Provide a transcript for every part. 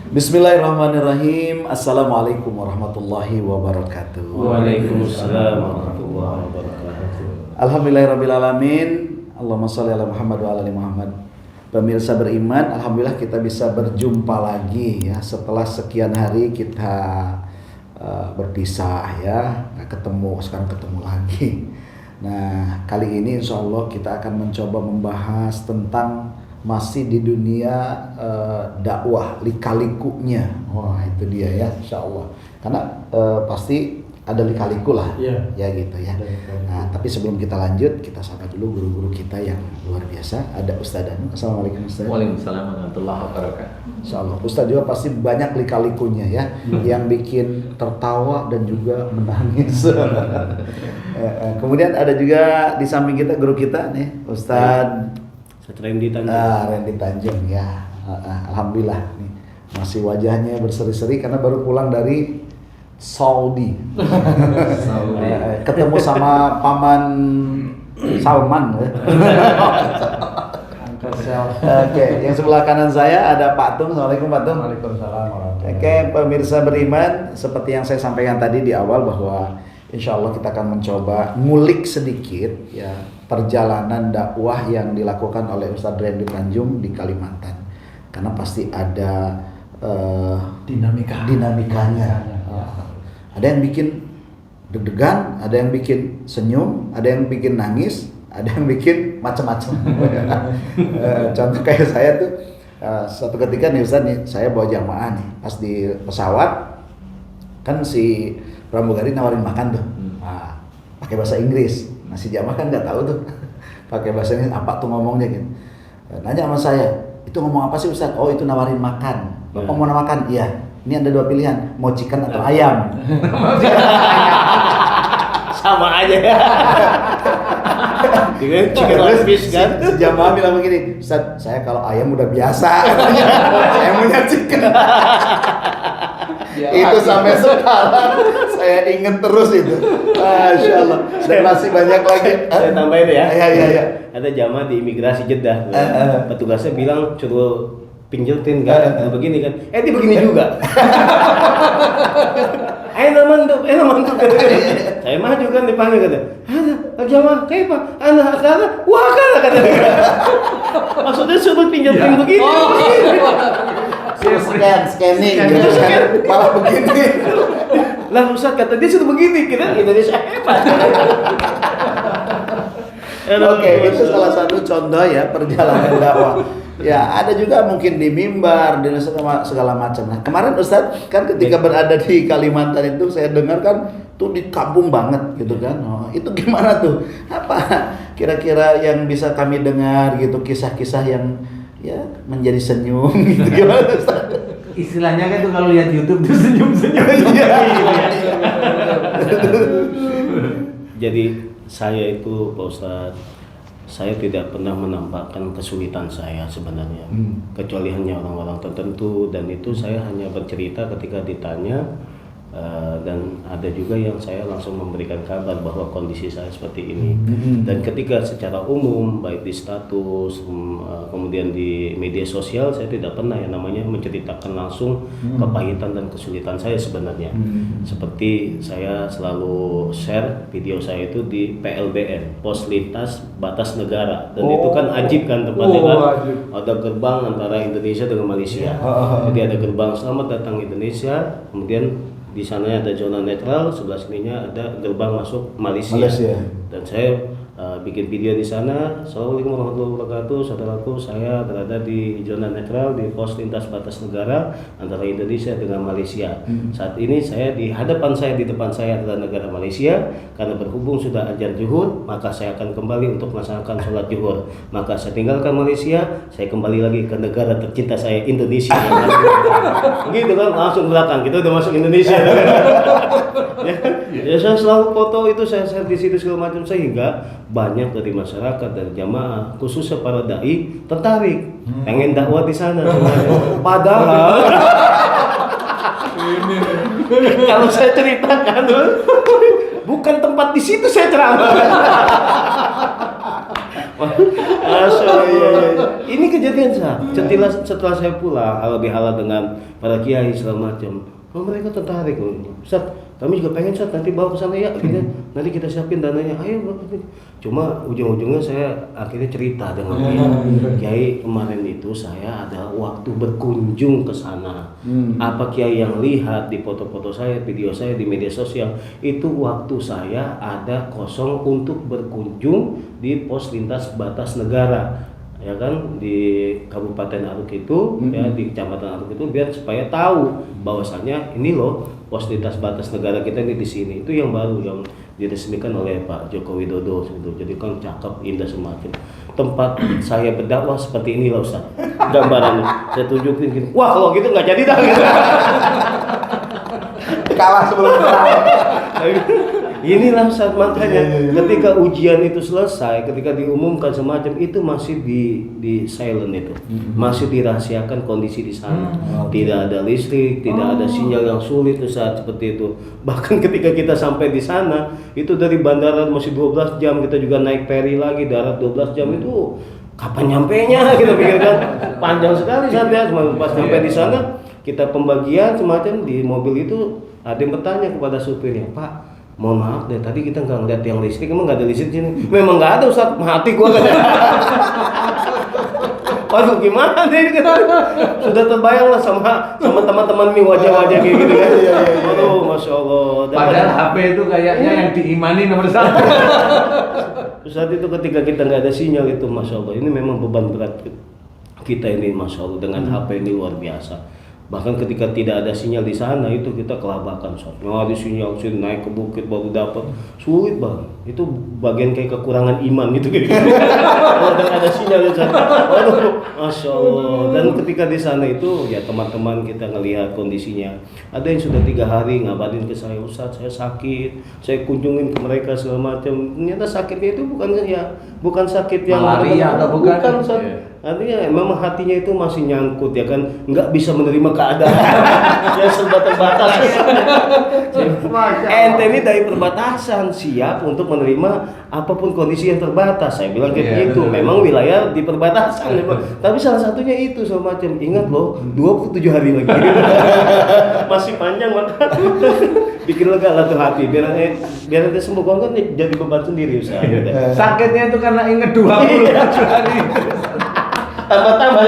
Bismillahirrahmanirrahim. Assalamualaikum warahmatullahi wabarakatuh. Waalaikumsalam warahmatullahi wabarakatuh. Alhamdulillahirrabbilalamin. Allahumma sholli ala Muhammad wa ala ali Muhammad. Pemirsa beriman, alhamdulillah kita bisa berjumpa lagi ya setelah sekian hari kita berpisah ya, nggak ketemu, sekarang ketemu lagi. Nah, kali ini insya Allah kita akan mencoba membahas tentang masih di dunia dakwah, lika-likunya. Wah, itu dia ya, insya Allah. Karena pasti ada lika-liku lah, ya gitu ya. Nah, tapi sebelum kita lanjut, kita sapa dulu guru-guru kita yang luar biasa. Ada Ustaz Danu. Assalamualaikum Ustaz. Waalaikumsalam warahmatullahi wabarakatuh. Insya Allah. Ustaz juga pasti banyak lika-likunya ya, yang bikin tertawa dan juga menangis. Kemudian ada juga di samping kita guru kita nih, Ustaz Randy Tanjung. Randy Tanjung ya. Alhamdulillah nih masih wajahnya berseri-seri karena baru pulang dari Saudi. Ketemu sama paman Salman. Oke, yang sebelah kanan saya ada Pak Tung. Assalamualaikum Pak Tung. Waalaikumsalam warahmatullahi Oke, pemirsa beriman, seperti yang saya sampaikan tadi di awal bahwa insya Allah kita akan mencoba ngulik sedikit ya perjalanan dakwah yang dilakukan oleh Ustadz Randy Tanjung di Kalimantan, karena pasti ada dinamikanya. Ada yang bikin deg-degan, ada yang bikin senyum, ada yang bikin nangis, ada yang bikin macam-macam. Contoh kayak saya tuh suatu ketika nih Ustadz nih, saya bawa jamaah nih, pas di pesawat kan si pramugari nawarin makan tuh, pakai bahasa Inggris. Nah si jamaah kan nggak tahu tuh pakai bahasa Inggris apa tuh ngomongnya gitu. Nanya sama saya, itu ngomong apa sih Ustaz? Oh itu nawarin makan. Bapak mau makan? Iya. Ini ada dua pilihan, mau chicken atau ayam. Sama aja ya. Dengan chicken fish kan. Si jamaah bilang begini, Ustaz, saya kalau ayam udah biasa. Saya maunya chicken. Itu sampai sekarang saya inget terus itu. Masya Allah. Dan masih banyak lagi. Saya tambahin ya. Iya. Ada jamaah di imigrasi Jeddah. Petugasnya bilang suruh pinjetin kan, begini kan. Dia begini juga. Enak mantap. Saya maju kan dipanggil kata. Ada jamaah kayak apa? Anak kata, wah kata. Maksudnya suruh pinjetin begini. Scanning gitu kan, malah begini. Lah Ustaz kata dia sudah begini, kita Indonesia hebat. Oke, itu salah satu contoh ya perjalanan dakwah. Ya, ada juga mungkin di mimbar, di segala macam. Nah, kemarin Ustaz kan ketika berada di Kalimantan itu saya dengar kan tuh di kampung banget gitu kan. Oh, itu gimana tuh? Apa kira-kira yang bisa kami dengar gitu, kisah-kisah yang ya menjadi senyum gitu gimana Ustaz? Istilahnya kan tuh kalau lihat YouTube tuh senyum-senyum. Jadi saya itu Pak Ustadz, saya tidak pernah menampakkan kesulitan saya sebenarnya, kecuali hanya orang-orang tertentu, dan itu saya hanya bercerita ketika ditanya. Dan ada juga yang saya langsung memberikan kabar bahwa kondisi saya seperti ini. Dan ketika secara umum baik di status kemudian di media sosial, saya tidak pernah yang namanya menceritakan langsung kepahitan dan kesulitan saya sebenarnya. Seperti saya selalu share video saya itu di PLBN, Pos Lintas Batas Negara, dan itu kan ajib kan tempatnya kan, ada gerbang antara Indonesia dengan Malaysia. Jadi ada gerbang selamat datang Indonesia, kemudian di sana ada zona netral, sebelah sininya ada gerbang masuk Malaysia. Dan saya bikin video di sana. Assalamualaikum warahmatullahi wabarakatuh, saudaraku, saya berada di zona netral di pos lintas batas negara antara Indonesia dengan Malaysia. Saat ini saya di depan saya adalah negara Malaysia. Karena berhubung sudah azan zuhur, maka saya akan kembali untuk melaksanakan sholat zuhur. Maka saya tinggalkan Malaysia, saya kembali lagi ke negara tercinta saya, Indonesia. Gitu kan, langsung belakang kita udah masuk Indonesia. Ya, saya selalu foto itu saya share di situ segala macam, sehingga banyak banyak dari masyarakat, dari jamaah, khususnya para dai tertarik, pengen dakwah di sana semuanya. Padahal kalau saya ceritakan, bukan tempat di situ saya ceramah. Masya Allah, iya. Ini kejadian setelah saya pulang, halal dengan para kiai segala macam. Oh, mereka tertarik, Ustaz, kami juga pengen Ustaz, nanti bawa ke sana ya, gitu. Nanti kita siapin dananya, ayo Bapak. Cuma ujung-ujungnya saya akhirnya cerita dengan dia, Kiai kemarin itu saya ada waktu berkunjung ke sana. Apa Kiai yang lihat di foto-foto saya, video saya di media sosial, itu waktu saya ada kosong untuk berkunjung di pos lintas batas negara. Ya kan, di Kabupaten Aruk itu, ya di Kecamatan Aruk itu, biar supaya tahu bahwasanya ini loh pos lintas batas negara kita ini di sini. Itu yang baru yang diresmikan oleh Pak Joko Widodo gitu. Jadi kan cakep, indah semacam. Tempat saya berdakwah seperti ini loh Ustaz. Gambarannya saya tunjukin gitu. Wah, kalau gitu nggak jadi dah gitu. Kalah sebelum kalah. Inilah saat makanya ketika ujian itu selesai, ketika diumumkan semacam itu masih di silent itu, masih dirahasiakan kondisi di sana. Tidak ada listrik, tidak ada sinyal yang sulit saat seperti itu. Bahkan ketika kita sampai di sana, itu dari bandara masih 12 jam, kita juga naik ferry lagi darat 12 jam itu. Kapan nyampenya kita pikirkan, panjang sekali sampai pas sampai di sana kita pembagian semacam di mobil itu ada yang bertanya kepada supirnya, Pak, mohon maaf deh, tadi kita nggak ngeliat yang listrik, emang nggak ada listrik sini? Memang nggak ada Ustaz, mati gua kan. Waduh gimana nih kita sudah terbayang lah sama teman-teman nih wajah-wajah kayak gitu kan. Waduh, Masya Allah. Padahal HP itu kayaknya yang diimani nomor 1. Saat itu ketika kita nggak ada sinyal itu, Masya Allah, ini memang beban berat kita ini, Masya Allah, dengan HP ini luar biasa. Bahkan ketika tidak ada sinyal di sana itu kita kelabakan, nyari sinyal sini, naik ke bukit baru dapat, sulit banget. Itu bagian kayak kekurangan iman gitu gitu. Kalau tidak ada sinyal di sana, waduh, Masya Allah. Dan ketika di sana itu ya teman-teman kita ngelihat kondisinya, ada yang sudah 3 hari ngabarin ke saya, Ustaz saya sakit, saya kunjungin ke mereka segala macam. Ternyata sakitnya itu bukan sakit yang malaria atau bukan Ustaz. Artinya memang hatinya itu masih nyangkut ya kan, nggak bisa menerima keadaan yang serba terbatas. Ente ini dari perbatasan siap untuk menerima apapun kondisi yang terbatas. Saya bilang kayak gitu. Memang wilayah di perbatasan. Tapi salah satunya itu semacam ingat loh, 27 hari lagi. Masih panjang maka bikin lega lah tuh hati. Biar nanti sembuh kan jadi beban sendiri Ustaz. Sakitnya itu karena ingat 27 hari. Tambah-tambah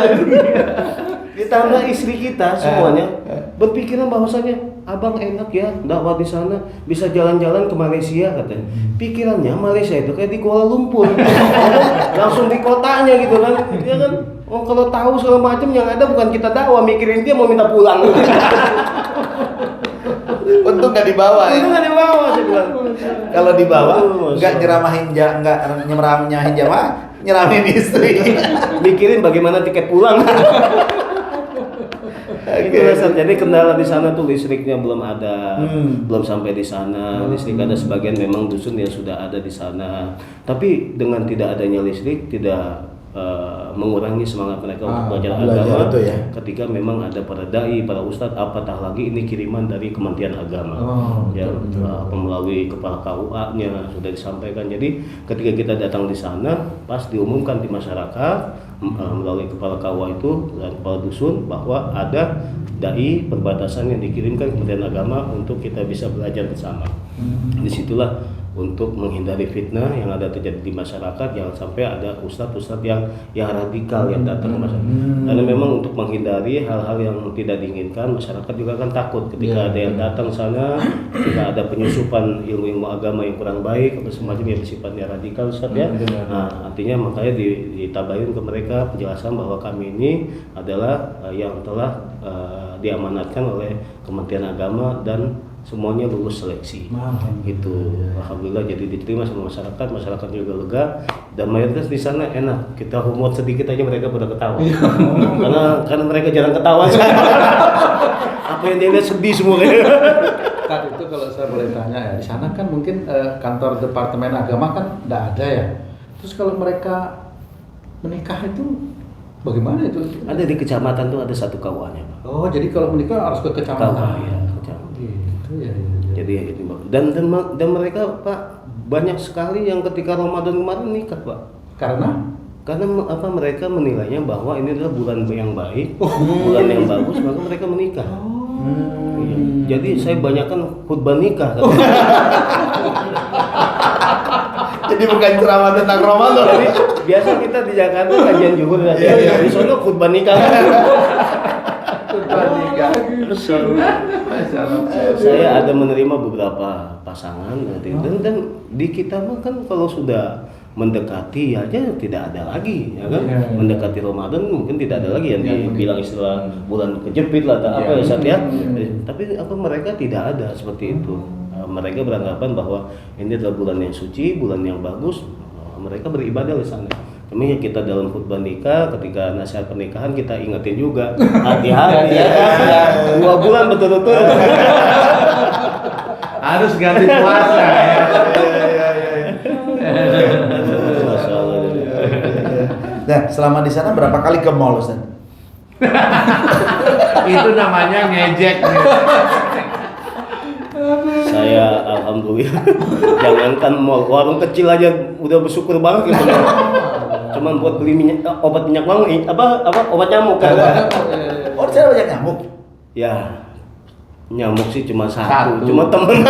ditambah istri kita semuanya berpikiran bahwasanya abang enak ya dakwah di sana, bisa jalan-jalan ke Malaysia katanya. Pikirannya Malaysia itu kayak di Kuala Lumpur. Langsung di kotanya gitu kan. Dia kan oh kalau tahu segala macam yang ada bukan kita dakwah, mikirin dia mau minta pulang. Untung nggak dibawa ya. Untung nggak dibawa saya bilang. Kalau dibawa nggak nyeramahin jamaah, nyeramahin istri. Mikirin bagaimana tiket pulang. Itulah Ustaz. Jadi kendala di sana tuh listriknya belum ada, belum sampai di sana. Listrik ada sebagian memang dusun yang sudah ada di sana. Tapi dengan tidak adanya listrik tidak mengurangi semangat mereka untuk belajar agama itu ya. Ketika memang ada para dai, para ustadz, apatah lagi ini kiriman dari Kementerian Agama melalui kepala KUA-nya sudah disampaikan. Jadi ketika kita datang di sana pas diumumkan di masyarakat melalui kepala KUA itu dan kepala dusun bahwa ada dai perbatasan yang dikirimkan Kementerian Agama untuk kita bisa belajar bersama. Disitulah untuk menghindari fitnah yang ada terjadi di masyarakat, jangan sampai ada ustadz-ustadz yang radikal yang datang ke masyarakat. Karena memang untuk menghindari hal-hal yang tidak diinginkan, masyarakat juga akan takut ketika ada yang datang sana, ketika ada penyusupan ilmu-ilmu agama yang kurang baik atau semacam yang sifatnya radikal, Ustadz ya. Nah, artinya makanya ditabarin ke mereka penjelasan bahwa kami ini adalah yang telah diamanatkan oleh Kementerian Agama dan semuanya lulus seleksi. Itu alhamdulillah jadi diterima sama masyarakat juga lega dan mayoritas di sana enak. Kita humor sedikit aja mereka pada ketawa. karena mereka jarang ketawa. Apa yang dia lihat sedih semua. Kan itu kalau saya boleh tanya ya, di sana kan mungkin kantor Departemen Agama kan enggak ada ya. Terus kalau mereka menikah itu bagaimana itu? Ada di kecamatan tuh ada satu KUA-nya, Pak. Oh, jadi kalau menikah harus ke kecamatan. KUA, ya, kecamatan. Gitu ya. Jadi ya itu, Pak. Dan mereka, Pak, banyak sekali yang ketika Ramadan kemarin nikah, Pak. Karena Mereka menilainya bahwa ini adalah bulan yang baik, bulan yang bagus, maka mereka menikah. Iya. Jadi saya banyakkan khutbah nikah. Jadi bukan ceramah tentang Ramadan. Jadi biasa kita di Jakarta kajian zuhur ya. Di sana khutbah nikah. Saya ada menerima beberapa pasangan dan di kita mah kan kalau sudah mendekati aja tidak ada lagi, ya kan? Mendekati Ramadan mungkin tidak ada lagi yang dibilang istilah bulan kejepit lah atau apa ya Ustaz ya. Tapi mereka tidak ada seperti itu. Mereka beranggapan bahwa ini adalah bulan yang suci, bulan yang bagus. Mereka beribadah di sana. Kami kita dalam khutbah nikah, ketika nasihat pernikahan kita ingetin juga hati-hati ya kan? 2 bulan betul-betul harus ganti puasa ya. Nah, selama di sana berapa kali ke mall, Ustaz? Itu namanya ngejek. Saya alhamdulillah jangankan mall, warung kecil aja udah bersyukur banget gitu. Cuman buat beli obat minyak wangi, obat nyamuk kan. Oh, di sana banyak nyamuk. Ya, nyamuk sih cuma satu. Cuma temen.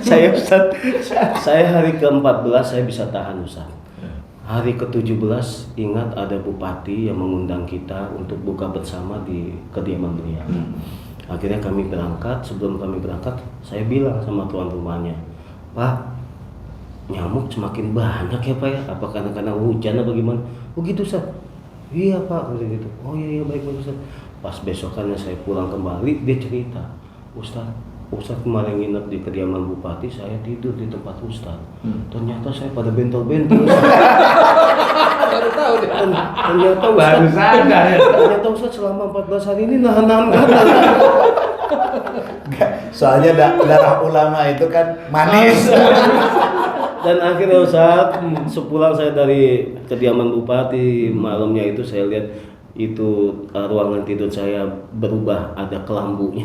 Saya Ustaz, saya hari ke-14 saya bisa tahan Ustaz. Hari ke-17 ingat ada bupati yang mengundang kita untuk buka bersama di kediaman beliau. Akhirnya kami berangkat, sebelum kami berangkat saya bilang sama tuan rumahnya, Pak, nyamuk semakin banyak ya Pak ya, apa karena hujan atau bagaimana? Oh gitu Ustaz? Iya Pak, gitu. Oh iya baik Ustaz. Pas besokannya saya pulang kembali, dia cerita, Ustaz kemarin nginep di kediaman bupati, saya tidur di tempat Ustaz. Ternyata saya pada bentol-bentol. Baru tahu deh. Ternyata Baru sadar ya. Ternyata Ustaz selama 14 hari ini nahan-nahan gatal. Soalnya darah ulama itu kan manis. Dan akhirnya Ustaz, sepulang saya dari kediaman bupati, malamnya itu saya lihat itu ruangan tidur saya berubah, ada kelambunya.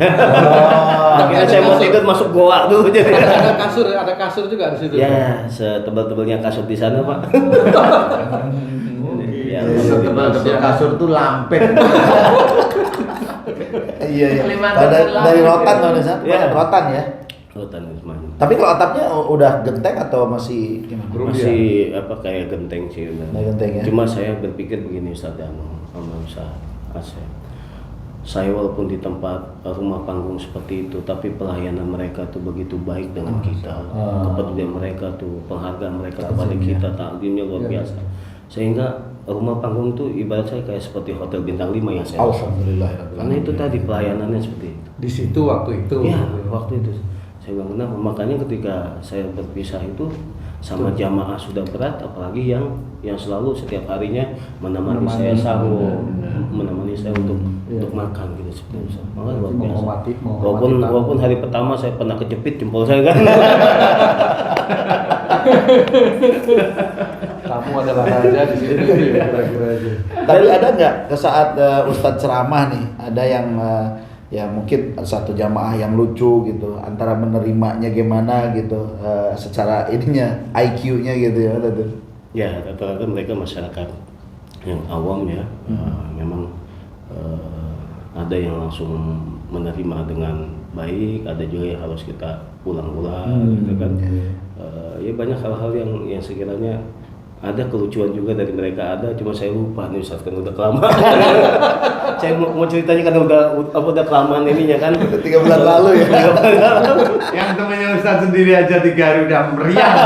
Akhirnya saya mau tidur masuk goa dulu jadi. Ada kasur juga di situ. Ya, setebal-tebalnya kasur di sana, Pak. Ya, Tebal-tebal kasur tuh lampet. Iya. Dari rotan loh, Ustaz. Iya. Rotan ya. Rotan semuanya. Tapi kalau atapnya udah genteng atau masih gimana? Masih kayak genteng sih. Genteng ya. Cuma saya berpikir begini Ustaz sama Ustaz Asep. Saya walaupun di tempat rumah panggung seperti itu, tapi pelayanan mereka tuh begitu baik dengan kita. Kepedulian mereka tuh, penghargaan mereka kepada kita, taklimnya luar biasa. Sehingga rumah panggung tuh ibarat saya kayak seperti hotel bintang 5 yang saya. Alhamdulillah. Karena itu tadi pelayanannya seperti itu. Di situ waktu itu. Ya, waktu itu. Saya bilang kenapa? Makanya ketika saya berpisah itu sama jamaah sudah berat, apalagi yang selalu setiap harinya menemani saya sahur, menemani saya untuk makan gitu seperti itu. Makanya luar biasa. Walaupun hari pertama saya pernah kejepit jempol saya kan. Kamu adalah raja di situ ya, kira-kira aja. Tapi ada nggak ke saat Ustadz ceramah nih, ada yang ya mungkin satu jamaah yang lucu gitu, antara menerimanya gimana gitu, secara ininya IQ-nya gitu ya, ada tuh. Ya, rata-rata mereka masyarakat yang awam ya, memang ada yang langsung menerima dengan baik, ada juga yang harus kita ulang-ulang gitu kan. Ya banyak hal-hal yang sekiranya ada kelucuan juga dari mereka, ada, cuma saya lupa nih Ustaz kan udah kelamaan. Saya mau ceritanya kan udah kelamaan ininya kan. 3 bulan lalu ya. Yang temannya Ustaz sendiri aja 3 hari udah meriang.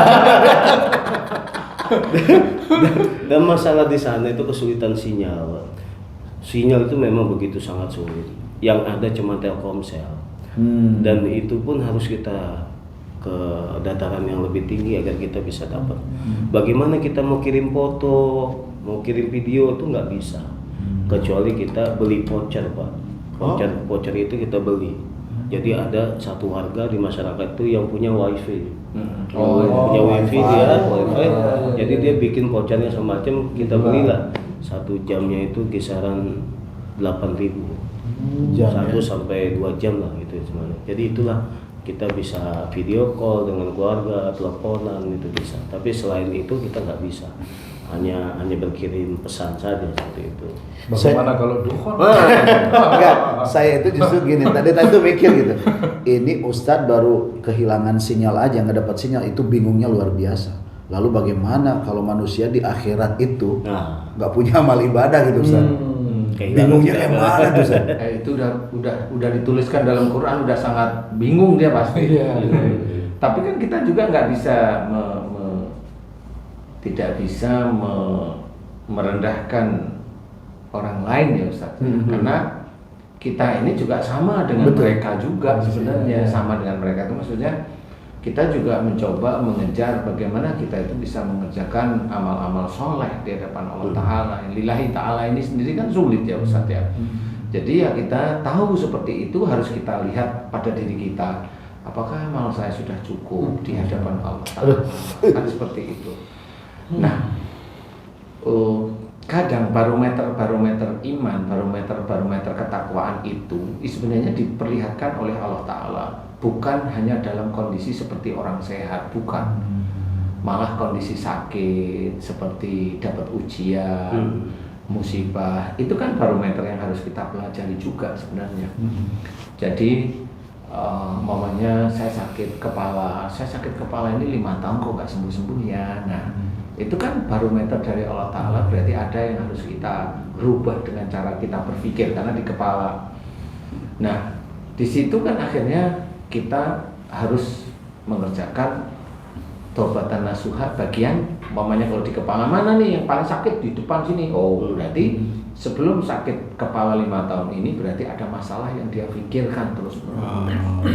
Dan masalah di sana itu kesulitan sinyal. Sinyal itu memang begitu sangat sulit. Yang ada cuma Telkomsel. Dan itu pun harus kita ke dataran yang lebih tinggi agar kita bisa dapat. Bagaimana kita mau kirim foto, mau kirim video itu nggak bisa, kecuali kita beli voucher Pak. Voucher itu kita beli. Jadi ada satu warga di masyarakat itu yang punya wifi. Oh, Punya wifi wifi. dia, wifi. Oh. Jadi dia bikin vouchernya semacam, kita belilah 1 jamnya itu kisaran 8.000. Jam, 1 ya? sampai 2 jam lah gitu sebenarnya. Jadi itulah kita bisa video call dengan keluarga, teleponan itu bisa. Tapi selain itu kita nggak bisa. Hanya berkirim pesan saja seperti itu. Bagaimana kalau dukhon? Enggak, saya itu justru gini, tadi tuh mikir gitu. Ini Ustadz baru kehilangan sinyal aja, nggak dapat sinyal, itu bingungnya luar biasa. Lalu bagaimana kalau manusia di akhirat itu Nah, nggak punya amal ibadah gitu Ustadz? kehilangan Bingungnya tidak kayak ada. mana tuh Ustadz? Itu udah dituliskan dalam Quran, udah sangat bingung dia pasti. Iya. Tapi kan kita juga nggak bisa tidak bisa merendahkan orang lain ya Ustaz. Karena kita ini juga sama dengan Betul. mereka juga sebenarnya, Iya. sama dengan mereka itu maksudnya kita juga mencoba mengejar bagaimana kita itu bisa mengerjakan amal-amal soleh di hadapan Allah Ta'ala. Lillahi Ta'ala ini sendiri kan sulit ya Ustaz ya. Jadi ya kita tahu seperti itu, harus kita lihat pada diri kita, apakah amal saya sudah cukup di hadapan Allah Ta'ala. Kan seperti itu. Nah, kadang barometer iman, barometer ketakwaan itu sebenarnya diperlihatkan oleh Allah Ta'ala, bukan hanya dalam kondisi seperti orang sehat, bukan, malah kondisi sakit seperti dapat ujian, musibah, itu kan barometer yang harus kita pelajari juga sebenarnya. Jadi mamanya saya sakit kepala ini 5 tahun kok nggak sembuh ya. Nah, itu kan barometer dari Allah Ta'ala, berarti ada yang harus kita rubah dengan cara kita berpikir karena di kepala. Nah, di situ kan akhirnya kita harus mengerjakan taubatan nasuha bagian, mamanya kalau di kepala mana nih yang paling sakit, di depan sini. Oh, berarti sebelum sakit kepala 5 tahun ini berarti ada masalah yang dia pikirkan terus menerus.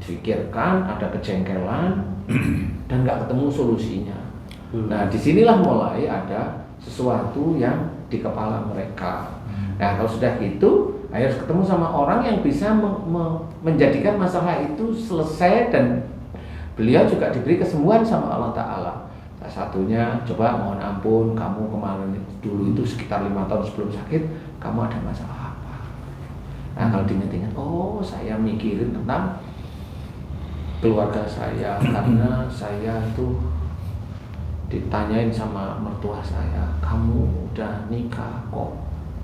Pikirkan, ada kejengkelan dan nggak ketemu solusinya. Nah, disinilah mulai ada sesuatu yang di kepala mereka. Nah, kalau sudah gitu, harus ketemu sama orang yang bisa menjadikan masalah itu selesai, dan beliau juga diberi kesembuhan sama Allah Ta'ala. Salah satunya, coba mohon ampun, kamu kemarin dulu itu sekitar 5 tahun sebelum sakit, kamu ada masalah apa? Nah, kalau diingat-ingat, oh saya mikirin tentang keluarga saya, karena saya tuh ditanyain sama mertua saya, kamu udah nikah kok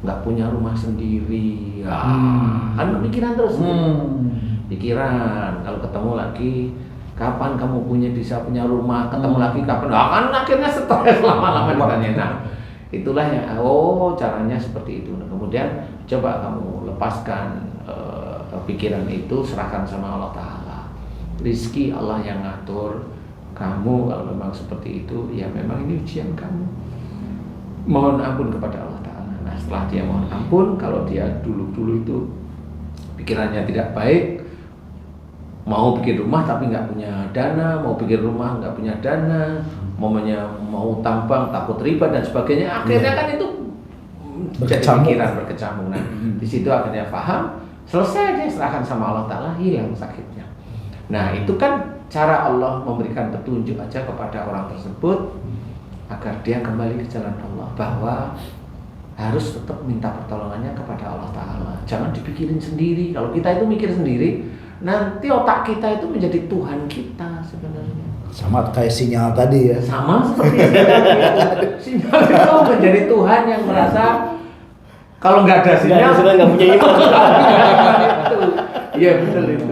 nggak punya rumah sendiri ya. Kan pikiran terus pikiran, kalau ketemu lagi kapan kamu bisa punya rumah, ketemu lagi kapan, kan akhirnya stres lama-lama ditanya. Nah, itulah yang caranya seperti itu. Nah, kemudian coba kamu lepaskan pikiran itu, serahkan sama Allah Ta'ala. Rizki Allah yang ngatur. Kamu kalau memang seperti itu, ya memang ini ujian kamu. Mohon ampun kepada Allah Ta'ala. Nah, setelah dia mohon ampun, kalau dia dulu itu pikirannya tidak baik, mau bikin rumah tapi nggak punya dana, mau bikin rumah nggak punya dana, mau tambang takut riba dan sebagainya, akhirnya kan itu jadi pikiran berkecamuk. Nah, di situ akhirnya paham, selesai, dia serahkan sama Allah Ta'ala, hilang sakitnya. Nah, itu kan cara Allah memberikan petunjuk aja kepada orang tersebut agar dia kembali ke jalan Allah, bahwa harus tetap minta pertolongannya kepada Allah Ta'ala. Jangan dipikirin sendiri. Kalau kita itu mikir sendiri, nanti otak kita itu menjadi Tuhan kita sebenarnya. Sama kayak sinyal tadi ya. Sama seperti sinyal itu menjadi Tuhan yang merasa kalau nggak ada sinyal sudah nggak punya iman. Iya betul itu.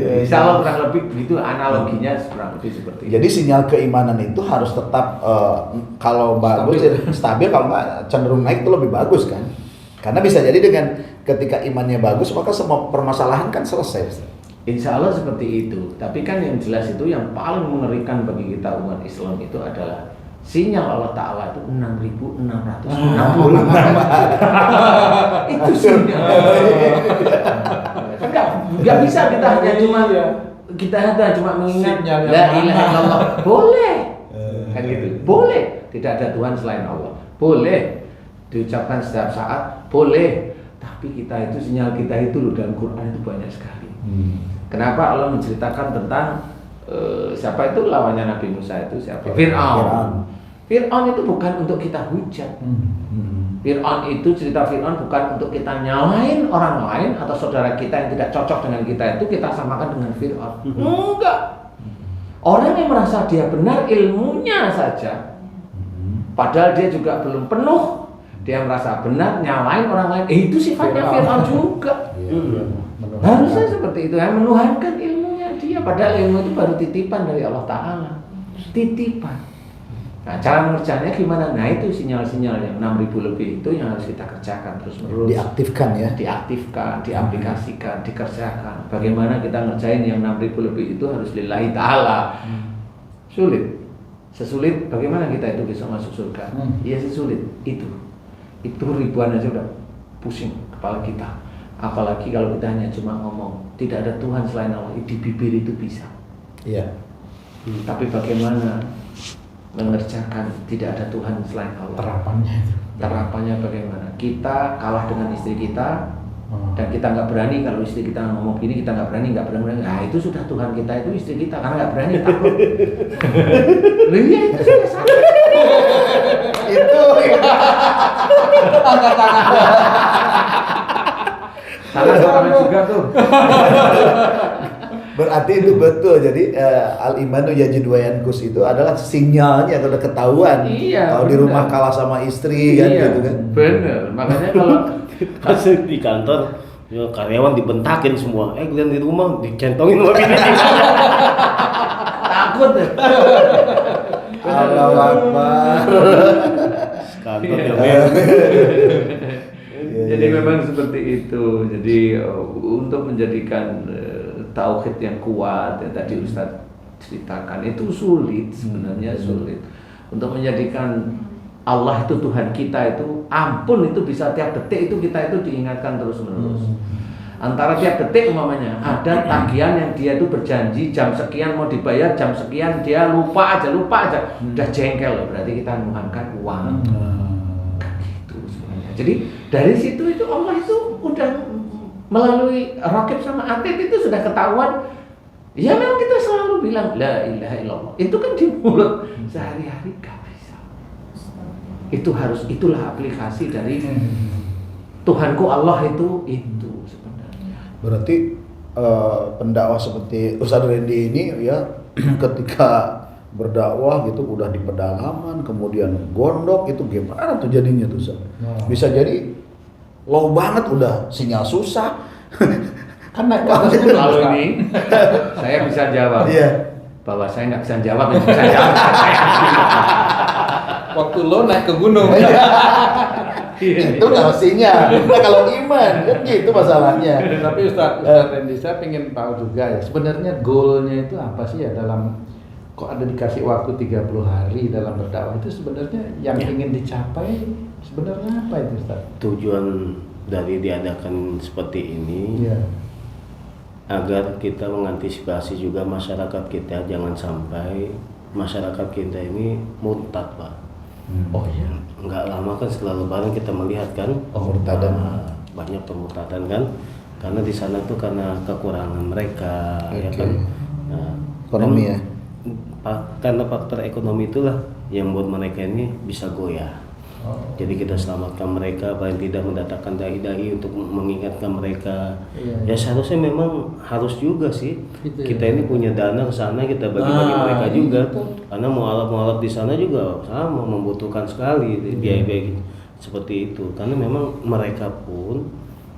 Insya Allah kurang lebih begitu analoginya, kurang lebih seperti itu. Jadi sinyal keimanan itu harus tetap kalau bagus stabil, kalau nggak cenderung naik itu lebih bagus kan? Karena bisa jadi dengan ketika imannya bagus maka semua permasalahan kan selesai. Insya Allah seperti itu. Tapi kan yang jelas itu yang paling mengerikan bagi kita umat Islam itu adalah sinyal Allah Ta'ala itu 6.660. Itu sinyal. Enggak bisa kita hanya cuma mengingat la ilaha illallah. Boleh. Kan gitu. Boleh. Tidak ada Tuhan selain Allah. Boleh diucapkan setiap saat, boleh. Tapi kita itu sinyal kita itu loh dalam Quran itu banyak sekali. Kenapa Allah menceritakan tentang siapa itu lawannya Nabi Musa itu siapa? Fir'aun. Fir'aun itu bukan untuk kita hujat. Fir'aun itu cerita Fir'aun bukan untuk kita nyalain orang lain atau saudara kita yang tidak cocok dengan kita itu kita samakan dengan Fir'aun. Enggak. Orang yang merasa dia benar ilmunya saja, padahal dia juga belum penuh, dia merasa benar nyalain orang lain. Itu sifatnya Fir'aun juga. Harusnya seperti itu, yang menuhankan ilmunya dia, padahal ilmu itu baru titipan dari Allah Ta'ala. Titipan. Nah, cara mengerjakannya gimana? Nah, itu sinyal-sinyal yang 6.000 lebih itu yang harus kita kerjakan terus-menerus. Diaktifkan ya? Diaktifkan, diaplikasikan, dikerjakan. Bagaimana kita ngerjain yang 6.000 lebih itu harus lillahi ta'ala. Sulit. Sesulit bagaimana kita itu bisa masuk surga? Iya sesulit. Itu ribuan aja udah pusing kepala kita. Apalagi kalau kita hanya cuma ngomong tidak ada Tuhan selain Allah, di bibir itu bisa. Iya. Tapi bagaimana mengerjakan tidak ada Tuhan selain Allah? Terapannya bagaimana? Kita kalah dengan istri kita dan kita nggak berani. Kalau istri kita ngomong gini kita nggak berani. Nah itu sudah Tuhan kita itu istri kita karena nggak berani takut. Iya itu sudah sama. Itu Angkat tangan. Tangan juga tuh. berarti itu betul. Jadi al-imanu yajidu wa yankus itu adalah sinyalnya atau ketahuan. Iya, kalau di rumah kalah sama istri kan gitu kan. Bener. Makanya kalau Pas di kantor ya, karyawan dibentakin semua. Kemudian di rumah dicentongin sama bini. takut deh. Allahu Akbar. Kantor Iya. ya. Jadi memang seperti itu. Jadi untuk menjadikan tauhid yang kuat yang tadi Ustadz ceritakan itu sulit sebenarnya sulit. Untuk menjadikan Allah itu Tuhan kita itu ampun itu bisa tiap detik itu kita itu diingatkan terus menerus. Antara tiap detik umpamanya ada tagihan yang dia itu berjanji jam sekian mau dibayar, jam sekian dia lupa aja udah jengkel loh, berarti kita menuhankan uang. Gitu sebenarnya. Jadi dari situ itu Allah itu udah melalui Raqib sama Atid itu sudah ketahuan. Ya memang kita selalu bilang la ilaha illallah. Itu kan di mulut sehari-hari gak bisa. Itulah aplikasi dari Tuhanku Allah itu sebenarnya. Berarti pendakwah seperti Ustadz Randy ini ya ketika berdakwah gitu udah di pedalaman kemudian gondok itu gimana tuh jadinya tuh Ustadz? Bisa jadi low banget udah sinyal susah. Karena kalau ini saya bisa jawab. Iya. Bahwa saya nggak bisa jawab, yang bisa jawab saya. Waktu lo naik ke gunung. Itu kalau sinyal. Nah, kalau iman kan gitu masalahnya. Tapi Ustadz Randy, saya pengen tahu juga ya, sebenarnya goalnya itu apa sih ya dalam kok ada dikasih waktu 30 hari dalam berdakwah itu sebenarnya yang ingin dicapai sebenarnya apa itu Ustadz? Tujuan dari diadakan seperti ini agar kita mengantisipasi juga masyarakat kita jangan sampai masyarakat kita ini murtad, Pak. Oh iya. Nggak lama kan setelah Lebaran kita melihat kan Pemurtadan. banyak pemurtadan kan, karena di sana tuh karena kekurangan mereka, ya kan. Nah, Ekonomi ya. Karena faktor ekonomi itulah yang membuat mereka ini bisa goyah. Jadi kita selamatkan mereka, paling tidak mendatangkan dai-dai untuk mengingatkan mereka. Ya seharusnya memang harus juga sih. Kita ini punya dana ke sana, kita bagi-bagi mereka juga. Karena mualaf-mualaf di sana juga sama membutuhkan sekali biaya-biaya seperti itu. Karena memang mereka pun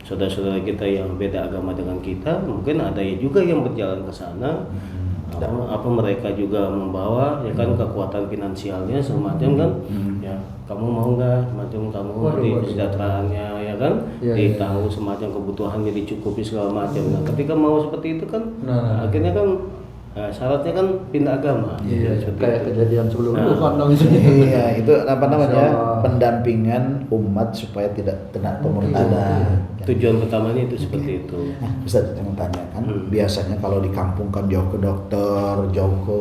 saudara-saudara kita yang beda agama dengan kita, mungkin ada juga yang berjalan ke sana. Apa mereka juga membawa ya kan kekuatan finansialnya semacam kan ya kamu mau nggak semacam kamu di kesejahteraannya ya kan ditahu semacam kebutuhannya dicukupi segala macam. Nah ketika mau seperti itu kan akhirnya kan syaratnya kan pindah agama. Kayak kejadian sebelum Iya, itu apa namanya? Pendampingan umat supaya tidak kena pemurtadan. Tujuan pertamanya itu seperti itu. Nah, bisa tanya kan, biasanya kalau di kampung kan jauh ke dokter, jauh ke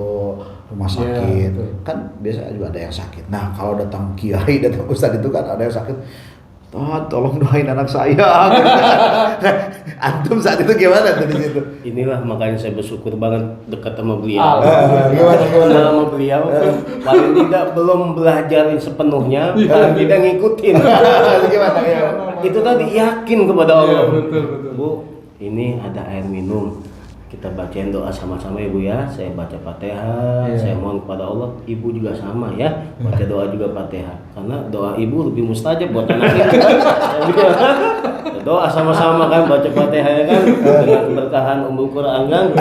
rumah sakit, kan biasa juga ada yang sakit. Nah, kalau datang kiai, datang ustadz itu kan ada yang sakit, Tolong doain anak saya. Antum saat itu gimana tuh di situ? Inilah makanya saya bersyukur banget dekat sama beliau. Gimana? Sama beliau paling tidak belum belajarin sepenuhnya, paling tidak ngikutin. Gimana? Itu tadi yakin kepada Allah. betul. Bu, ini ada air minum. Kita bacain doa sama-sama ya Bu ya. Saya baca Fatihah, saya mohon kepada Allah. Ibu juga sama ya, baca doa juga Fatihah. Karena doa ibu lebih mustajab buat anaknya. Doa sama-sama kan, baca Fatihah ya kan, dengan keberkahan Ummul Quran kan.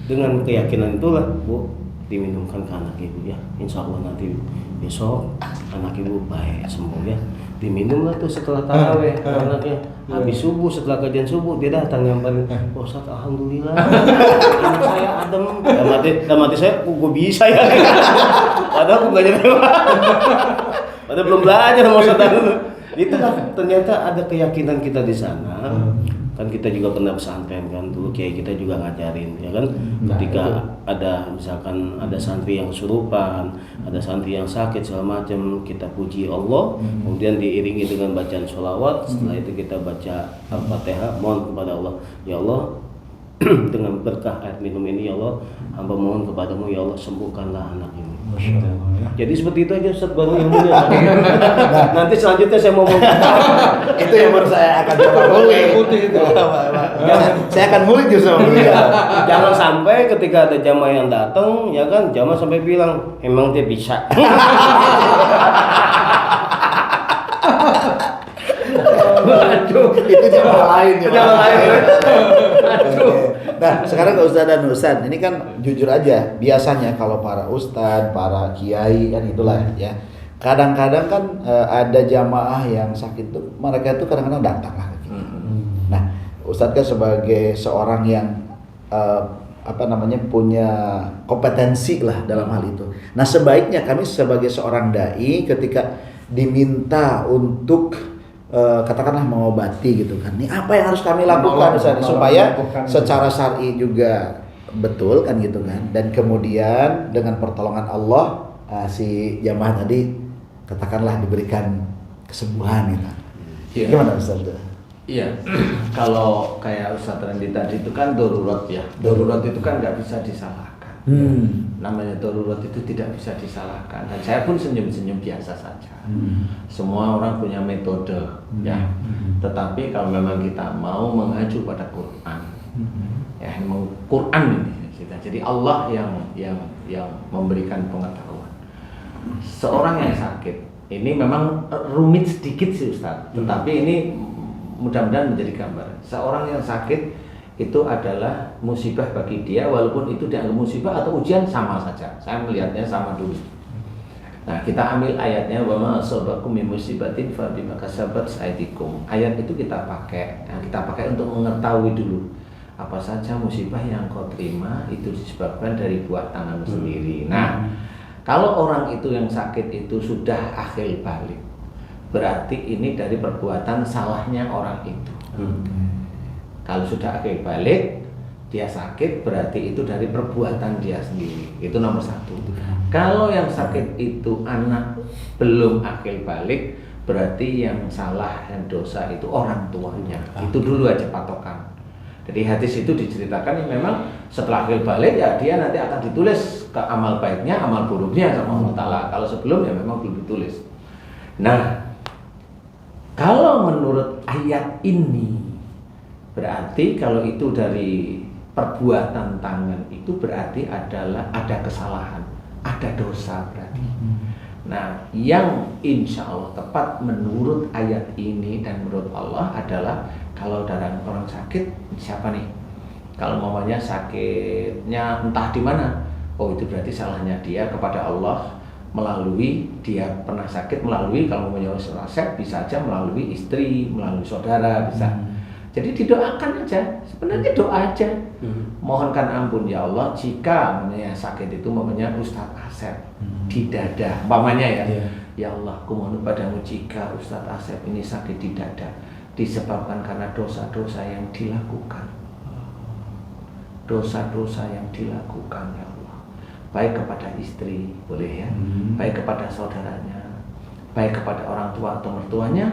Dengan keyakinan itulah Bu, diminumkan ke anak ibu ya. Insya Allah nanti besok anak ibu baik sembuh ya. Diminum lah tuh setelah taraweh anaknya. Habis subuh, setelah kajian subuh dia datang nyamperin, "Oh Ustaz, alhamdulillah anak saya adem." Dalam hati saya, gue bisa ya. Padahal gue gak jadi. Padahal belum belajar sama Ustaz dulu. Itulah ternyata ada keyakinan kita di sana. Kan kita juga pernah pesantren kan, dulu kiai kita juga ngajarin ya kan, ketika ada misalkan ada santri yang kesurupan, ada santri yang sakit segala macam, kita puji Allah, kemudian diiringi dengan bacaan sholawat, setelah itu kita baca Al-Fatihah, mohon kepada Allah, ya Allah dengan berkah air minum ini ya Allah, hamba mohon kepadamu ya Allah, sembuhkanlah anak ini. Jadi seperti itu aja Ustaz, baru ilmunya. Nanti selanjutnya saya mau Itu yang baru saya akan coba Ikuti itu. Saya akan murid justru sama beliau. jangan sampai ketika ada jamaah yang datang ya kan, jamaah sampai bilang emang dia bisa. Itu jamaah lain ya. Jamaah lain. Nah, sekarang ke Ustaz dan Ustaz, ini kan jujur aja, biasanya kalau para ustadz, para kiai kan itulah ya. Kadang-kadang kan ada jamaah yang sakit tuh, mereka itu kadang-kadang datang lah. Nah, Ustadz kan sebagai seorang yang punya kompetensi lah dalam hal itu. Nah, sebaiknya kami sebagai seorang dai ketika diminta untuk katakanlah mengobati gitu kan. Ini apa yang harus kami lakukan Ustaz, supaya secara syar'i juga betul kan gitu kan. Dan kemudian dengan pertolongan Allah si jamaah tadi katakanlah diberikan kesembuhan gitu. Iya. Gimana Ustaz? Iya, kalau kayak Ustaz Randy tadi itu kan darurat ya. Darurat itu kan nggak bisa disalahkan. Namanya darurat itu tidak bisa disalahkan. Dan saya pun senyum-senyum biasa saja. Semua orang punya metode, ya. Tetapi kalau memang kita mau mengacu pada Quran, ya, memang Quran ini. Jadi Allah yang memberikan pengetahuan. Seorang yang sakit, ini memang rumit sedikit sih Ustaz. Tetapi ini mudah-mudahan menjadi gambar. Seorang yang sakit itu adalah musibah bagi dia, walaupun itu dianggap musibah atau ujian sama saja. Saya melihatnya sama dulu. Nah, kita ambil ayatnya, wa ma asabakum min musibatin fa bima kasabat aydikum. Ayat itu kita pakai. Nah, kita pakai untuk mengetahui dulu apa saja musibah yang kau terima itu disebabkan dari buah tanganmu sendiri. Nah, kalau orang itu yang sakit itu sudah akhir balik, berarti ini dari perbuatan salahnya orang itu. Kalau sudah akhir balik, dia sakit, berarti itu dari perbuatan dia sendiri. Itu nomor satu. Kalau yang sakit itu anak belum akhir balik, berarti yang salah dan dosa itu orang tuanya. Itu dulu aja patokan. Jadi hadis itu diceritakan memang setelah akhir balik ya dia nanti akan ditulis ke amal baiknya, amal buruknya sama Allah Ta'ala. Kalau sebelum ya memang belum ditulis. Nah, kalau menurut ayat ini, berarti kalau itu dari perbuatan tangan itu berarti adalah ada kesalahan, ada dosa berarti. Nah, yang insya Allah tepat menurut ayat ini dan menurut Allah adalah kalau orang sakit, siapa nih? Kalau mamanya sakitnya entah di mana, oh itu berarti salahnya dia kepada Allah melalui dia pernah sakit melalui kalau mamanya resep bisa aja melalui istri, melalui saudara bisa. Jadi didoakan aja, sebenarnya doa aja. Mohonkan ampun ya Allah jika namanya sakit itu mamanya Ustadz Asep di dada, umpamanya ya. Ya Allah, kumohon padamu jika Ustadz Asep ini sakit di dada disebabkan karena dosa-dosa yang dilakukan. Dosa-dosa yang dilakukan ya Allah. Baik kepada istri, boleh ya. Baik kepada saudaranya, baik kepada orang tua atau mertuanya,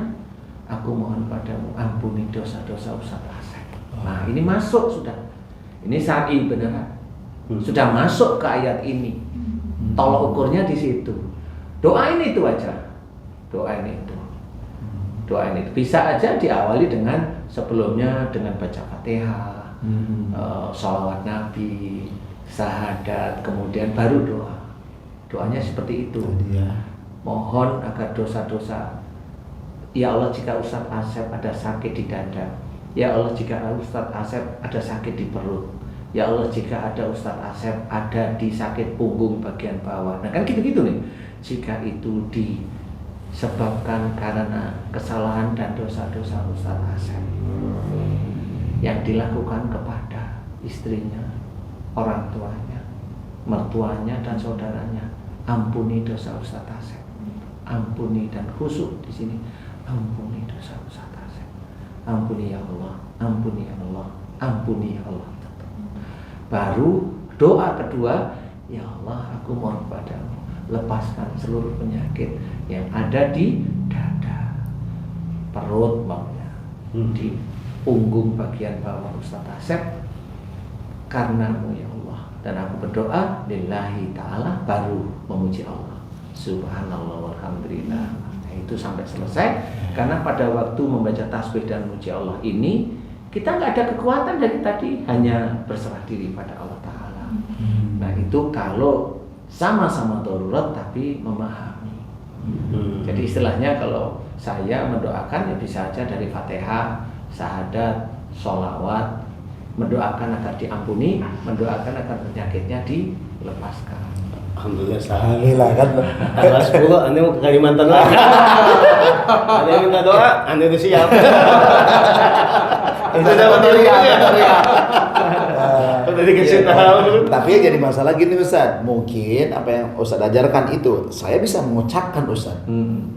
aku mohon padamu ampuni dosa-dosa Ustaz Asep. Nah ini masuk sudah, ini syar'i beneran, sudah masuk ke ayat ini. Tolok ukurnya di situ. Doain itu aja, doain itu. Doain itu bisa aja diawali dengan sebelumnya dengan baca Fatihah, sholawat Nabi, syahadat, kemudian baru doa. Doanya seperti itu. Mohon agar dosa-dosa. Ya Allah, jika Ustaz Asep ada sakit di dada, ya Allah jika Ustaz Asep ada sakit di perut, ya Allah jika ada Ustaz Asep ada di sakit punggung bagian bawah. Nah kan gitu-gitu nih. Jika itu disebabkan karena kesalahan dan dosa-dosa Ustaz Asep yang dilakukan kepada istrinya, orang tuanya, mertuanya dan saudaranya, ampuni dosa Ustaz Asep. Ampuni, dan khusyuk di sini, ampuni dosa Ustaz Asep. Ampuni ya Allah, ampuni ya Allah, ampuni ya Allah. Baru doa kedua, ya Allah aku mohon padamu, lepaskan seluruh penyakit yang ada di dada, perut maksudnya, di punggung bagian bawah Ustaz Asep, karenamu ya Allah. Dan aku berdoa lillahi ta'ala, baru memuji Allah. Subhanallah walhamdulillah. Nah, itu sampai selesai. Karena pada waktu membaca tasbih dan memuji Allah ini, kita nggak ada kekuatan dari tadi, hanya berserah diri pada Allah Ta'ala. Nah itu kalau sama-sama darurat tapi memahami. Jadi istilahnya kalau saya mendoakan ya bisa aja dari Fatihah, syahadat, sholawat, mendoakan agar diampuni, mendoakan agar penyakitnya dilepaskan. Alhamdulillah Alhamdulillah kan. Tanggal 10 Anda mau ke Kalimantan lagi. Ada yang minta doa, Anda udah siap. Itu dapat udah dikasih tahu. Tapi yang jadi masalah gini Ustaz, mungkin apa yang Ustaz ajarkan itu saya bisa mengucapkan Ustaz.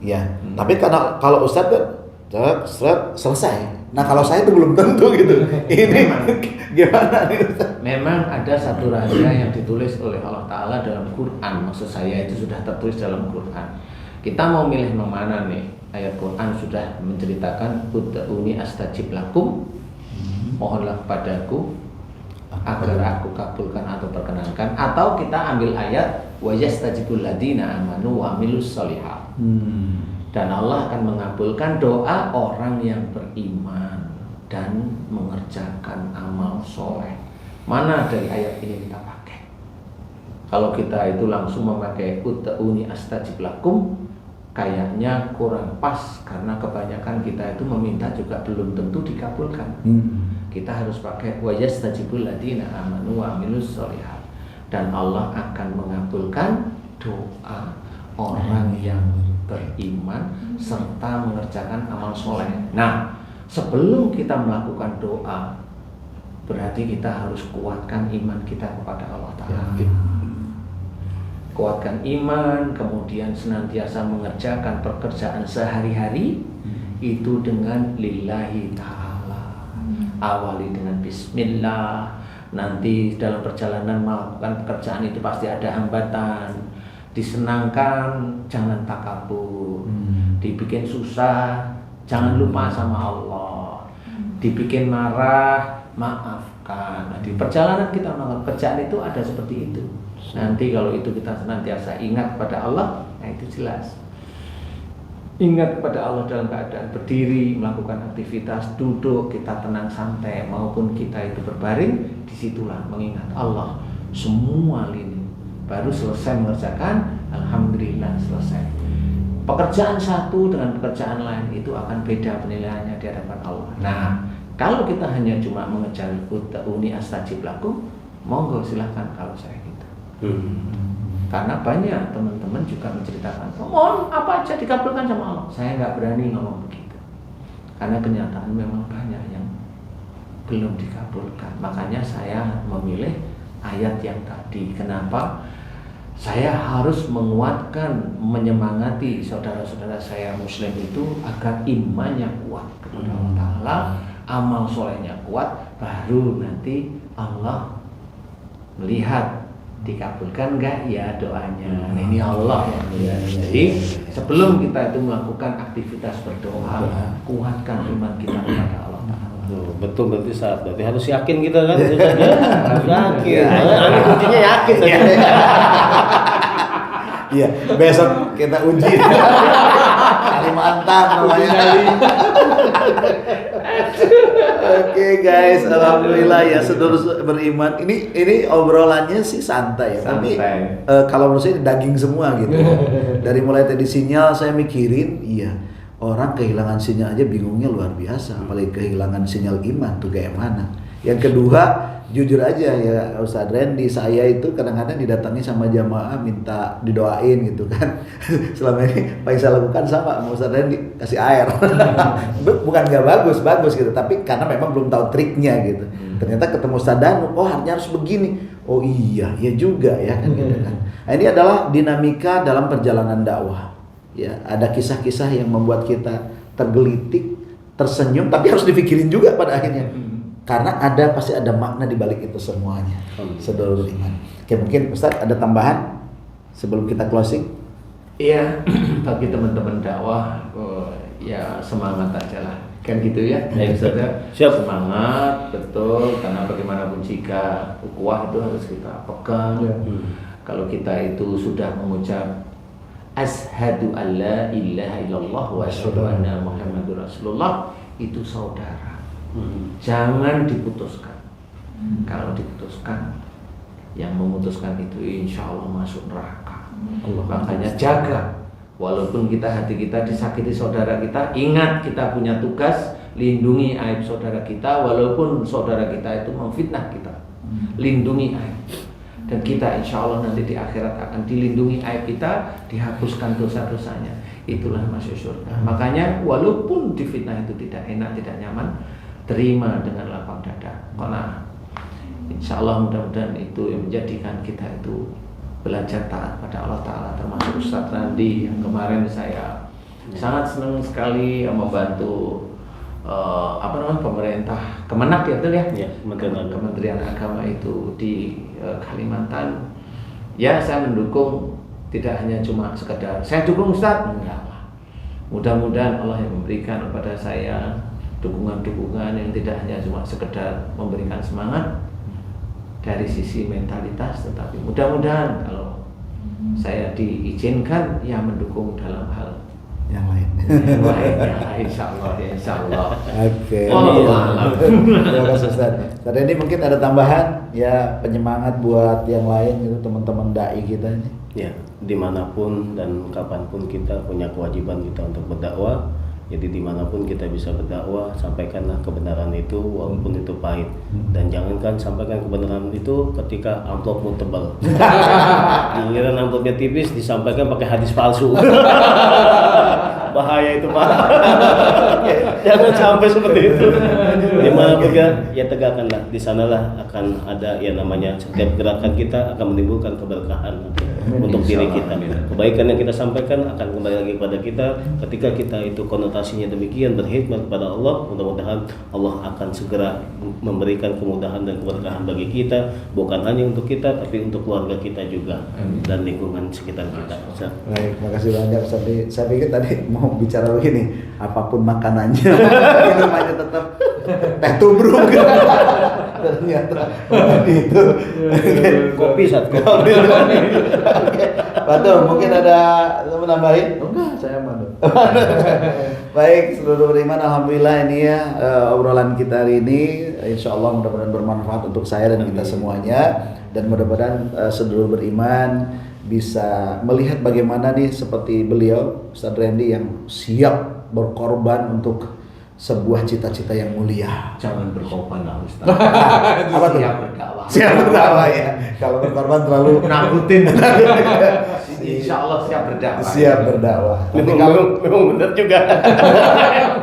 Ya. Tapi karena kalau Ustaz kan selesai. Nah kalau saya itu belum tentu gitu. Ini gimana nih Ustaz? Memang ada satu rahasia yang ditulis oleh Allah Ta'ala dalam Quran. Maksud saya itu sudah tertulis dalam Quran. Kita mau milih yang mana nih? Ayat Quran sudah menceritakan ud'uni astajib lakum, mohonlah padaku agar aku kabulkan atau perkenankan. Atau kita ambil ayat wa yastajibul ladina amanu wa amilus sholihat. Dan Allah akan mengabulkan doa orang yang beriman dan mengerjakan amal soleh. Mana dari ayat ini kita pakai? Kalau kita itu langsung memakai ud'uni astajib lakum, kayaknya kurang pas, karena kebanyakan kita itu meminta juga belum tentu dikabulkan. Kita harus pakai wa yastajibul ladina amanu wa amilus sholihat. Dan Allah akan mengabulkan doa orang yang beriman serta mengerjakan amal soleh. Nah, sebelum kita melakukan doa, berarti kita harus kuatkan iman kita kepada Allah Ta'ala. Kuatkan iman, kemudian senantiasa mengerjakan pekerjaan sehari-hari itu dengan lillahi ta'ala. Awali dengan bismillah. Nanti dalam perjalanan melakukan pekerjaan itu pasti ada hambatan. Disenangkan, jangan takabur. Dibikin susah, jangan lupa sama Allah. Dibikin marah, maafkan. Nah, di perjalanan kita melakukan pekerjaan itu ada seperti itu. Nanti kalau itu kita senantiasa ingat kepada Allah, nah itu jelas. Ingat kepada Allah dalam keadaan berdiri, melakukan aktivitas, duduk, kita tenang santai, maupun kita itu berbaring, disitulah mengingat Allah. Semua lini. Baru selesai mengerjakan, alhamdulillah selesai. Pekerjaan satu dengan pekerjaan lain itu akan beda penilaiannya di hadapan Allah. Nah, kalau kita hanya cuma mengejar ud'uni astajib lakum, monggo silahkan kalau saya gitu. Karena banyak teman-teman juga menceritakan, mohon apa aja dikabulkan sama Allah. Saya nggak berani ngomong begitu, karena kenyataan memang banyak yang belum dikabulkan. Makanya saya memilih ayat yang tadi. Kenapa? Saya harus menguatkan, menyemangati saudara-saudara saya Muslim itu agar imannya kuat kepada Allah Ta'ala, amal solehnya kuat, baru nanti Allah melihat dikabulkan nggak ya doanya. Nah, ini Allah yang melihat. Jadi sebelum kita itu melakukan aktivitas berdoa, kuatkan iman kita kepada Allah Ta'ala. Tuh, betul berarti saat berarti harus yakin kita kan itu saja. Harus yakin. Ini kuncinya yakin saja. Iya, besok kita uji. Kalimantan namanya. Oke guys, alhamdulillah ya saudara beriman. Ini obrolannya sih santai ya, tapi kalau menurut saya daging semua gitu. Dari mulai tadi sinyal saya mikirin, iya orang kehilangan sinyal aja bingungnya luar biasa, apalagi kehilangan sinyal iman tuh kayak mana. Yang kedua, jujur aja ya Ustadz Randy, saya itu kadang-kadang didatangi sama jamaah minta didoain gitu kan. Selama ini apa yang saya lakukan sama Ustadz Randy, kasih air. Bukan gak bagus gitu, tapi karena memang belum tahu triknya gitu. Ternyata ketemu Ustadz Danu, oh artinya harus begini. Oh iya juga ya kan gitu kan. Nah, ini adalah dinamika dalam perjalanan dakwah. Ya, ada kisah-kisah yang membuat kita tergelitik, tersenyum, tapi harus dipikirin juga pada akhirnya. Karena pasti ada makna di balik itu semuanya. Saudara beriman. Oke, mungkin Ustadz ada tambahan sebelum kita closing? Iya, bagi teman-teman dakwah, ya semangat aja lah. Kan gitu ya. Ustadz ya. Siap. Semangat, betul. Karena bagaimanapun jika ukhuwah itu harus kita pegang. Kalau kita itu sudah mengucap Ashhadu an la ilaha illallah wa asyhadu anna Muhammadur Rasulullah, itu saudara. Jangan diputuskan. Kalau diputuskan, yang memutuskan itu insya Allah masuk neraka. Makanya jaga. Walaupun hati kita disakiti saudara kita, ingat kita punya tugas lindungi aib saudara kita. Walaupun saudara kita itu memfitnah kita, lindungi aib. Dan kita insya Allah nanti di akhirat akan dilindungi aib kita, dihapuskan dosa-dosanya. Itulah masuk surga. Makanya walaupun difitnah itu tidak enak, tidak nyaman, terima dengan lapang dada. Karena insya Allah mudah-mudahan itu yang menjadikan kita itu belajar taat pada Allah Ta'ala. Termasuk Ustadz Randy yang kemarin saya sangat senang sekali membantu pemerintah Kemenak ya betul ya? Ya, Kementerian Agama itu di Kalimantan. Ya saya mendukung, tidak hanya cuma sekedar saya dukung Ustadz, enggak lah. Mudah-mudahan Allah yang memberikan kepada saya dukungan-dukungan yang tidak hanya cuma sekedar memberikan semangat dari sisi mentalitas, tetapi mudah-mudahan kalau saya diizinkan ya mendukung dalam hal yang lain. Insya Allah. Oke. Terima kasih Ustaz. Tadi ini mungkin ada tambahan ya penyemangat buat yang lain gitu teman-teman dai kita ini. Ya, dimanapun dan kapanpun kita punya kewajiban kita untuk berdakwah. Jadi dimanapun kita bisa berdakwah, sampaikanlah kebenaran itu walaupun itu pahit. Dan jangankan sampaikan kebenaran itu ketika amplopmu tebal. Giliran amplopnya tipis disampaikan pakai hadis palsu. Bahaya itu Pak. Jangan sampai seperti itu. Dimanapun ya tegakkanlah. Di sanalah akan ada yang namanya setiap gerakan kita akan menimbulkan keberkahan untuk diri kita. Kebaikan yang kita sampaikan akan kembali lagi kepada kita. Ketika kita itu konotasinya demikian berkhidmat kepada Allah, mudah-mudahan Allah akan segera memberikan kemudahan dan keberkahan bagi kita, bukan hanya untuk kita tapi untuk keluarga kita juga dan lingkungan sekitar kita. Baik, makasih banyak Ustaz. Saya pikir tadi mau bicara begini, apapun makanannya, minumannya tetap teh tubruk. Ternyata itu Kopi satu. Betul, mungkin ada menambahin? Enggak, saya manut. Baik, seluruh beriman, alhamdulillah ini ya obrolan kita hari ini, insya Allah mudah-mudahan bermanfaat untuk saya dan kita semuanya, dan mudah-mudahan seluruh beriman bisa melihat bagaimana nih seperti beliau Ustadz Randy yang siap berkorban untuk sebuah cita-cita yang mulia. Jangan berkorban lah Ustaz. Apa tuh? Siap berdakwah. Siap berdakwah ya. Kalau berkorban terlalu nakutin. Insya Allah siap berdakwah. Siap berdakwah. Memang benar juga.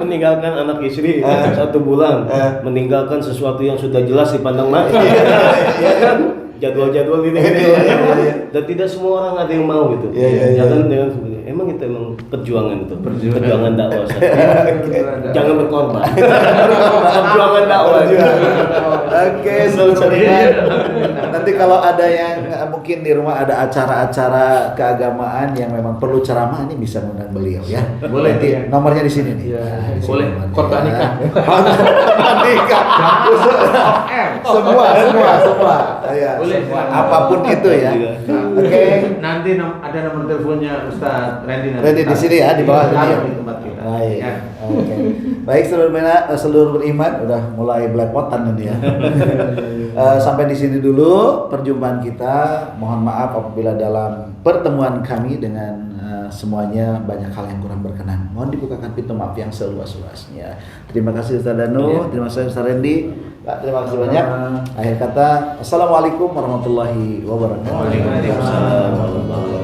Meninggalkan anak istri 1 bulan, meninggalkan sesuatu yang sudah jelas dipandang mata. Iya kan? Jadwal-jadwal ini dan tidak semua orang ada yang mau gitu. Jangan dengan emang itu emang perjuangan itu. Perjuangan dakwah. Jangan berkorban. Perjuangan dakwah. Oke, seluruh beriman. Nanti kalau ada yang mungkin di rumah ada acara-acara keagamaan yang memang perlu ceramah, ini bisa mengundang beliau ya. Boleh. Nanti nomornya di sini nih. Iya. Nah, di sini Boleh. nomornya. Korban nikah. Korban nikah. Semua. Ya, Boleh, semua. silakan. Apapun itu ya. Oke. Nanti ada nomor teleponnya Ustadz Randy. Randy di sini ya, di bawah Taruh sini ya. di tempat kita. Baik. Ya. Oke. Baik seluruh beriman udah mulai belepotan ini ya. Sampai di sini dulu perjumpaan kita. Mohon maaf apabila dalam pertemuan kami dengan semuanya banyak hal yang kurang berkenan. Mohon dibukakan pintu maaf yang seluas-luasnya. Terima kasih Ustaz Danu, terima kasih Ustaz Randy. Pak, terima kasih banyak. Akhir kata, Assalamualaikum warahmatullahi wabarakatuh. Waalaikumsalam warahmatullahi wabarakatuh.